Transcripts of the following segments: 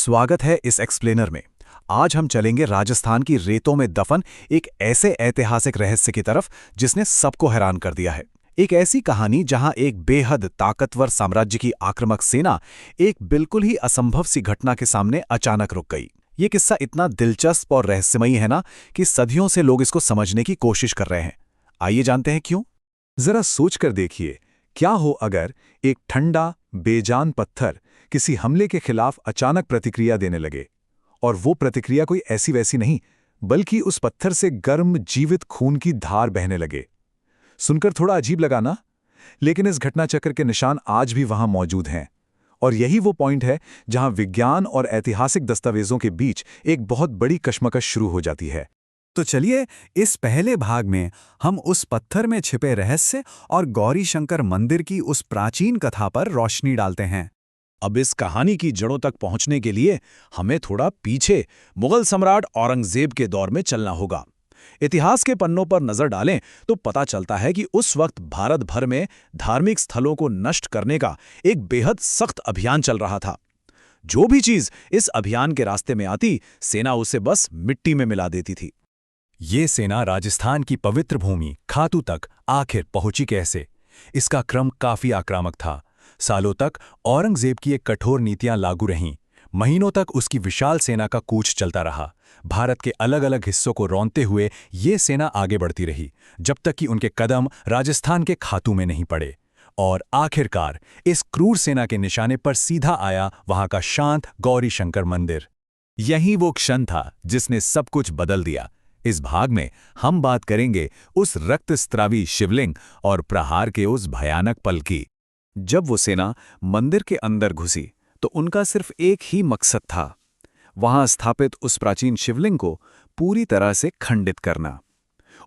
स्वागत है इस एक्सप्लेनर में। आज हम चलेंगे राजस्थान की रेतों में दफन एक ऐसे ऐतिहासिक रहस्य की तरफ जिसने सबको हैरान कर दिया है। एक ऐसी कहानी जहां एक बेहद ताकतवर साम्राज्य की आक्रामक सेना एक बिल्कुल ही असंभव सी घटना के सामने अचानक रुक गई। ये किस्सा इतना दिलचस्प और रहस्यमयी है ना कि सदियों से लोग इसको समझने की कोशिश कर रहे हैं। आइए जानते हैं क्यों। जरा सोच कर देखिए, क्या हो अगर एक ठंडा बेजान पत्थर किसी हमले के खिलाफ अचानक प्रतिक्रिया देने लगे, और वो प्रतिक्रिया कोई ऐसी वैसी नहीं, बल्कि उस पत्थर से गर्म जीवित खून की धार बहने लगे। सुनकर थोड़ा अजीब लगा ना? लेकिन इस घटनाचक्र के निशान आज भी वहां मौजूद हैं, और यही वो पॉइंट है जहां विज्ञान और ऐतिहासिक दस्तावेजों के बीच एक बहुत बड़ी कशमकश शुरू हो जाती है। तो चलिए, इस पहले भाग में हम उस पत्थर में छिपे रहस्य और गौरी शंकर मंदिर की उस प्राचीन कथा पर रोशनी डालते हैं। अब इस कहानी की जड़ों तक पहुंचने के लिए हमें थोड़ा पीछे मुगल सम्राट औरंगजेब के दौर में चलना होगा। इतिहास के पन्नों पर नजर डालें तो पता चलता है कि उस वक्त भारत भर में धार्मिक स्थलों को नष्ट करने का एक बेहद सख्त अभियान चल रहा था। जो भी चीज इस अभियान के रास्ते में आती, सेना उसे बस मिट्टी में मिला देती थी। ये सेना राजस्थान की पवित्र भूमि खातू तक आखिर पहुंची कैसे? इसका क्रम काफी आक्रामक था। सालों तक औरंगजेब की एक कठोर नीतियां लागू रहीं। महीनों तक उसकी विशाल सेना का कूच चलता रहा। भारत के अलग अलग हिस्सों को रौंदते हुए ये सेना आगे बढ़ती रही, जब तक कि उनके कदम राजस्थान के खातू में नहीं पड़े। और आखिरकार इस क्रूर सेना के निशाने पर सीधा आया वहां का शांत गौरी शंकर मंदिर। यही वो क्षण था जिसने सब कुछ बदल दिया। इस भाग में हम बात करेंगे उस रक्तस्रावी शिवलिंग और प्रहार के उस भयानक पल की। जब वो सेना मंदिर के अंदर घुसी तो उनका सिर्फ एक ही मकसद था, वहां स्थापित उस प्राचीन शिवलिंग को पूरी तरह से खंडित करना।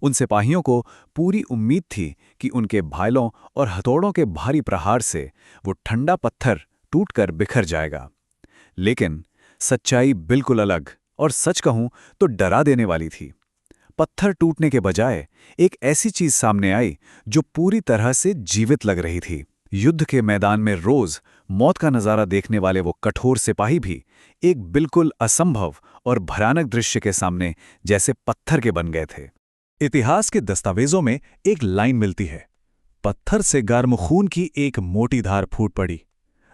उन सिपाहियों को पूरी उम्मीद थी कि उनके भालों और हथौड़ों के भारी प्रहार से वो ठंडा पत्थर टूटकर बिखर जाएगा। लेकिन सच्चाई बिल्कुल अलग, और सच कहूं तो डरा देने वाली थी। पत्थर टूटने के बजाय एक ऐसी चीज सामने आई जो पूरी तरह से जीवित लग रही थी। युद्ध के मैदान में रोज मौत का नजारा देखने वाले वो कठोर सिपाही भी एक बिल्कुल असंभव और भयानक दृश्य के सामने जैसे पत्थर के बन गए थे। इतिहास के दस्तावेजों में एक लाइन मिलती है, पत्थर से गर्म खून की एक मोटी धार फूट पड़ी।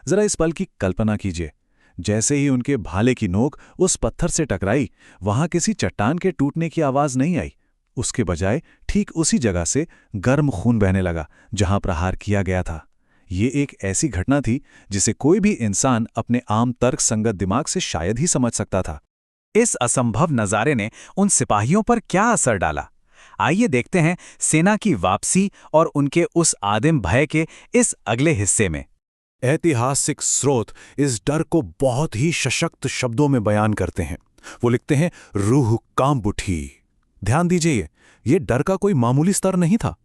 जरा इस पल की कल्पना कीजिए। जैसे ही उनके भाले की नोक उस पत्थर से टकराई, वहां किसी चट्टान के टूटने की आवाज नहीं आई। उसके बजाय ठीक उसी जगह से गर्म खून बहने लगा जहां प्रहार किया गया था। ये एक ऐसी घटना थी जिसे कोई भी इंसान अपने आम तर्क संगत दिमाग से शायद ही समझ सकता था। इस असंभव नजारे ने उन सिपाहियों पर क्या असर डाला? आइए देखते हैं सेना की वापसी और उनके उस आदिम भय के इस अगले हिस्से में। ऐतिहासिक स्रोत इस डर को बहुत ही सशक्त शब्दों में बयान करते हैं। वो लिखते हैं, रूह कांप उठी। ध्यान दीजिए, ये डर का कोई मामूली स्तर नहीं था।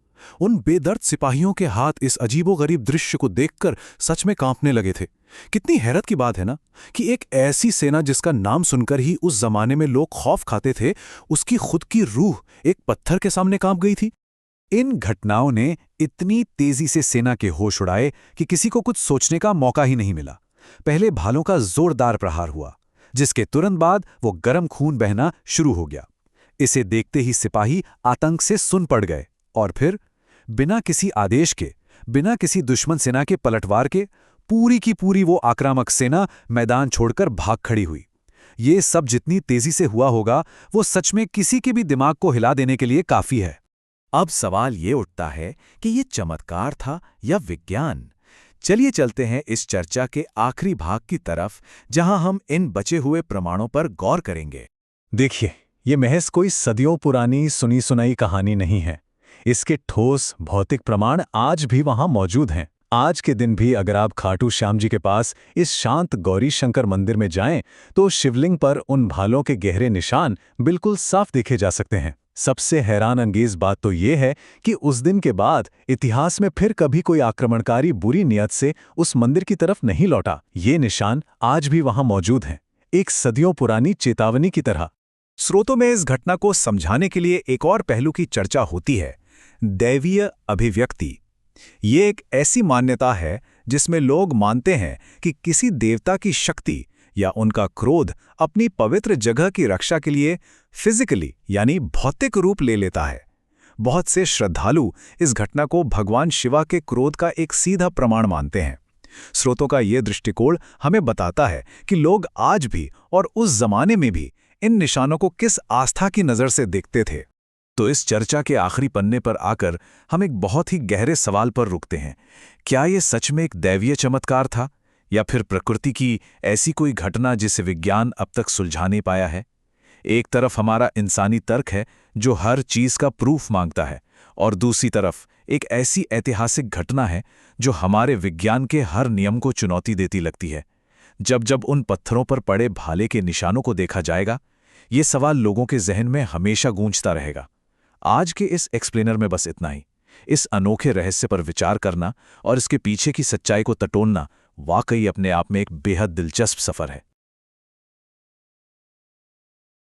उन बेदर्द सिपाहियों के हाथ इस अजीबोगरीब दृश्य को देखकर सच में कांपने लगे थे। कितनी हैरत की बात है ना कि एक ऐसी सेना जिसका नाम सुनकर ही उस जमाने में लोग खौफ खाते थे, उसकी खुद की रूह एक पत्थर के सामने कांप गई थी। इन घटनाओं ने इतनी तेजी से सेना के होश उड़ाए कि किसी को कुछ सोचने का मौका ही नहीं मिला। पहले भालों का जोरदार प्रहार हुआ, जिसके तुरंत बाद वो गर्म खून बहना शुरू हो गया। इसे देखते ही सिपाही आतंक से सुन पड़ गए, और फिर बिना किसी आदेश के, बिना किसी दुश्मन सेना के पलटवार के, पूरी की पूरी वो आक्रामक सेना मैदान छोड़कर भाग खड़ी हुई। ये सब जितनी तेजी से हुआ होगा, वो सच में किसी के भी दिमाग को हिला देने के लिए काफी है। अब सवाल ये उठता है कि ये चमत्कार था या विज्ञान? चलिए चलते हैं इस चर्चा के आखिरी भाग की तरफ, जहां हम इन बचे हुए प्रमाणों पर गौर करेंगे। देखिए, ये महज कोई सदियों पुरानी सुनी सुनाई कहानी नहीं है। इसके ठोस भौतिक प्रमाण आज भी वहां मौजूद हैं। आज के दिन भी अगर आप खाटू श्याम जी के पास इस शांत गौरी शंकर मंदिर में जाएं, तो शिवलिंग पर उन भालों के गहरे निशान बिल्कुल साफ देखे जा सकते हैं। सबसे हैरान अंगेज बात तो ये है कि उस दिन के बाद इतिहास में फिर कभी कोई आक्रमणकारी बुरी नियत से उस मंदिर की तरफ नहीं लौटा। ये निशान आज भी वहां मौजूद हैं, एक सदियों पुरानी चेतावनी की तरह। स्रोतों में इस घटना को समझाने के लिए एक और पहलू की चर्चा होती है, दैवीय अभिव्यक्ति। ये एक ऐसी मान्यता है जिसमें लोग मानते हैं कि किसी देवता की शक्ति या उनका क्रोध अपनी पवित्र जगह की रक्षा के लिए फिजिकली यानी भौतिक रूप ले लेता है। बहुत से श्रद्धालु इस घटना को भगवान शिवा के क्रोध का एक सीधा प्रमाण मानते हैं। स्रोतों का ये दृष्टिकोण हमें बताता है कि लोग आज भी और उस जमाने में भी इन निशानों को किस आस्था की नज़र से देखते थे। तो इस चर्चा के आखिरी पन्ने पर आकर हम एक बहुत ही गहरे सवाल पर रुकते हैं। क्या ये सच में एक दैवीय चमत्कार था, या फिर प्रकृति की ऐसी कोई घटना जिसे विज्ञान अब तक सुलझा नहीं पाया है? एक तरफ हमारा इंसानी तर्क है जो हर चीज का प्रूफ मांगता है, और दूसरी तरफ एक ऐसी ऐतिहासिक घटना है जो हमारे विज्ञान के हर नियम को चुनौती देती लगती है। जब जब उन पत्थरों पर पड़े भाले के निशानों को देखा जाएगा, ये सवाल लोगों के जहन में हमेशा गूंजता रहेगा। आज के इस एक्सप्लेनर में बस इतना ही। इस अनोखे रहस्य पर विचार करना और इसके पीछे की सच्चाई को टटोलना वाकई अपने आप में एक बेहद दिलचस्प सफर है।